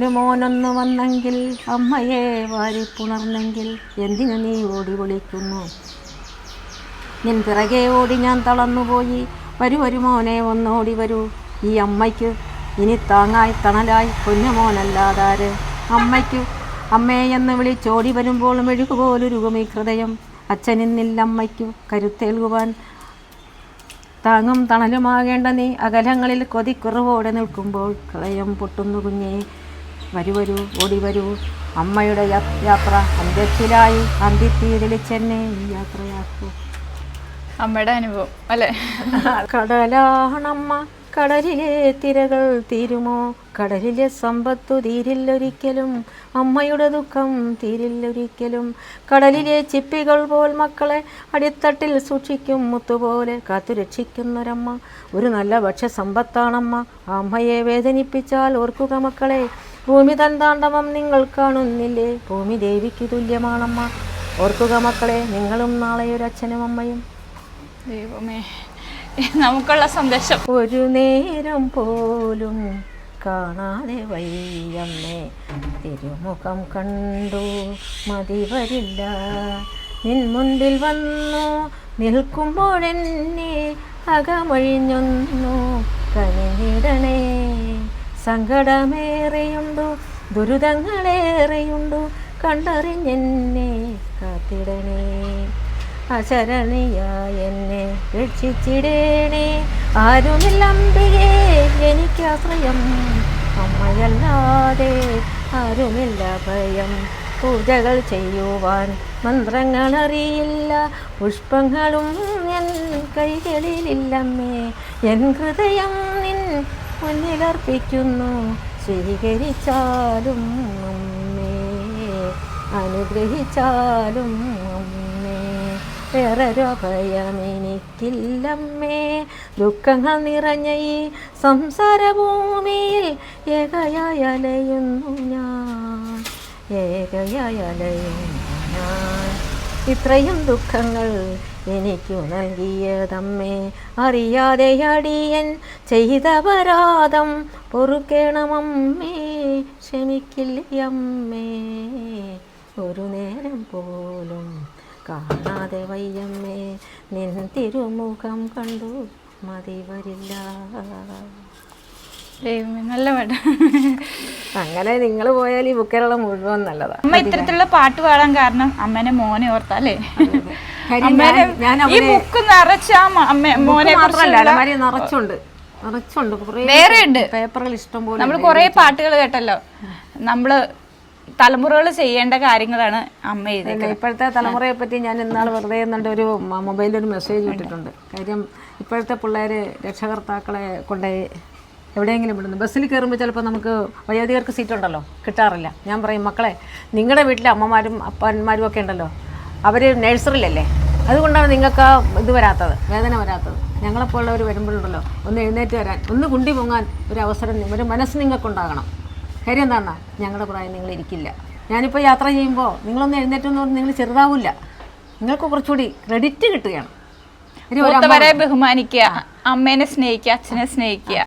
ഒരു മോനൊന്നു വന്നെങ്കിൽ അമ്മയെ വാരിപ്പുണർന്നെങ്കിൽ എന്തിനു നീ ഓടി വിളിക്കുന്നു? നിൻ പിറകെ ഓടി ഞാൻ തളർന്നുപോയി. വരൂ മോനെ ഒന്നോടി വരൂ. ഈ അമ്മയ്ക്ക് ഇനി താങ്ങായി തണലായി പൊന്നുമോനല്ലാതാര്? അമ്മയ്ക്ക് അമ്മയെന്ന് വിളിച്ചോടി വരുമ്പോൾ മെഴുകുപോലൊരുകും ഈ ഹൃദയം. അച്ഛനിന്നില്ലമ്മയ്ക്കു കരുത്തേൽകുവാൻ. താങ്ങും തണലുമാകേണ്ട നീ അകലങ്ങളിൽ കൊതിക്കുറവോടെ നിൽക്കുമ്പോൾ ഹൃദയം പൊട്ടുന്നു കുഞ്ഞേ. വരൂ ഓടി വരൂ. അമ്മയുടെ യാത്ര അന്ത്യത്തിലായി. അന്ത്യത്തീരലിച്ചെന്നെ ഈ യാത്രയാക്കൂ. അമ്മയുടെ അനുഭവം അല്ലേ? കടലാണമ്മ, കടലിലെ തിരകൾ തീരുമോ? കടലിലെ സമ്പത്തു തീരില്ലൊരിക്കലും, അമ്മയുടെ ദുഃഖം തീരില്ലൊരിക്കലും. കടലിലെ ചിപ്പികൾ പോൽ മക്കളെ അടിത്തട്ടിൽ സൂക്ഷിക്കും മുത്തുപോലെ കാത്തു രക്ഷിക്കുന്നൊരമ്മ. ഒരു നല്ല ഭക്ഷ്യസമ്പത്താണമ്മ. അമ്മയെ വേദനിപ്പിച്ചാൽ ഓർക്കുക മക്കളെ, ഭൂമി തൻ താണ്ഡവം നിങ്ങൾ കാണുന്നില്ലേ? ഭൂമി ദേവിക്ക് തുല്യമാണമ്മ. ഓർക്കുക മക്കളെ, നിങ്ങളും നാളെ ഒരു അച്ഛനും അമ്മയും. ദൈവമേ, നമുക്കുള്ള സന്ദേശം. ഒരു നേരം പോലും കാണാതെ വയ്യമ്മേ, തിരുമുഖം കണ്ടു മതി വരില്ല. നിൻ മുൻപിൽ വന്നു നിൽക്കുമ്പോഴെന്നെ അകമഴിഞ്ഞൊന്നു കനിഞ്ഞിടണേ. സങ്കടമേറെയുണ്ടു, ദുരിതങ്ങളേറെയുണ്ടു, കണ്ടറിഞ്ഞെന്നെ കാത്തിടണേ. അശരണിയായ എന്നെ രക്ഷിച്ചിടേണേ. ആരുമില്ലമ്പികേ എനിക്കാശ്രയം, അമ്മയല്ലാതെ ആരുമില്ല ഭയം. പൂജകൾ ചെയ്യുവാൻ മന്ത്രങ്ങളറിയില്ല, പുഷ്പങ്ങളും എൻ കൈകളിലില്ലമ്മേ. എൻ ഹൃദയം നിൻ മുന്നിലർപ്പിക്കുന്നു, സ്വീകരിച്ചാലും അമ്മേ, അനുഗ്രഹിച്ചാലും അമ്മേ. വേറൊരു ഭയം എനിക്കില്ലമ്മേ. ദുഃഖങ്ങൾ നിറഞ്ഞ ഈ സംസാരഭൂമിയിൽ ഏകയായി അലയുന്നു ഞാൻ, ഏകയായി അലയുന്നു ഞാൻ. ഇത്രയും ദുഃഖങ്ങൾ എനിക്കു നൽകിയതമ്മേ, അറിയാതെ അടിയൻ ചെയ്തപരാധം പൊറുക്കേണമമ്മേ, ക്ഷമിക്കില്ലമ്മേ. ഒരു നേരം പോലും കാണാതെ വയ്യമ്മേ, നിൻ തിരുമുഖം കണ്ടു മതി വരില്ല. ദൈവമേ, നല്ല പാട്ട്. അങ്ങനെ നിങ്ങൾ പോയാൽ ഈ ബുക്കിലുള്ള മുഴുവൻ നല്ലതാണ്. അമ്മ ഇത്തരത്തിലുള്ള പാട്ട് പാടാൻ കാരണം അമ്മേനെ മോനെ ഓർത്തല്ലേ? ഈ ബുക്ക് നിറച്ച മോനെ നിറച്ചുണ്ട്, വേറെ ഉണ്ട് പേപ്പറുകൾ ഇഷ്ടം പോലെ. നമ്മൾ കുറെ പാട്ടുകൾ കേട്ടല്ലോ. നമ്മള് തലമുറകൾ ചെയ്യേണ്ട കാര്യങ്ങളാണ് അമ്മ എഴുതിയത്. ഇപ്പോഴത്തെ തലമുറയെ പറ്റി ഞാൻ ഇന്നാൾ വെറുതെ ഒരു മൊബൈലിൽ ഒരു മെസ്സേജ് ഇട്ടിട്ടുണ്ട്. കാര്യം ഇപ്പോഴത്തെ പിള്ളേർ രക്ഷകർത്താക്കളെ കൊണ്ടുപോയി എവിടെയെങ്കിലും വിടുന്നു. ബസ്സിൽ കയറുമ്പോൾ ചിലപ്പോൾ നമുക്ക് വയോധികർക്ക് സീറ്റുണ്ടല്ലോ, കിട്ടാറില്ല. ഞാൻ പറയും, മക്കളെ നിങ്ങളുടെ വീട്ടിലെ അമ്മമാരും അപ്പന്മാരും ഒക്കെ ഉണ്ടല്ലോ, അവർ നഴ്സറിയിലല്ലേ, അതുകൊണ്ടാണ് നിങ്ങൾക്ക് ഇത് വരാത്തത്, വേദന വരാത്തത്. ഞങ്ങളെപ്പോലുള്ളവർ വരുമ്പോഴുണ്ടല്ലോ ഒന്ന് എഴുന്നേറ്റ് വരാൻ, ഒന്ന് കുണ്ടി പൊങ്ങാൻ ഒരു അവസരം, ഒരു മനസ്സ് നിങ്ങൾക്കുണ്ടാകണം. കാര്യം എന്താണെന്നാ, ഞങ്ങളുടെ പ്രായം നിങ്ങളിരിക്കില്ല. ഞാനിപ്പോൾ യാത്ര ചെയ്യുമ്പോൾ നിങ്ങളൊന്ന് എഴുന്നേറ്റെന്ന് പറഞ്ഞ് നിങ്ങൾ ചെറുതാവില്ല, നിങ്ങൾക്ക് കുറച്ചുകൂടി ക്രെഡിറ്റ് കിട്ടുകയാണ്. ബഹുമാനിക്കുക, അമ്മേനെ സ്നേഹിക്കുക, അച്ഛനെ സ്നേഹിക്കുക.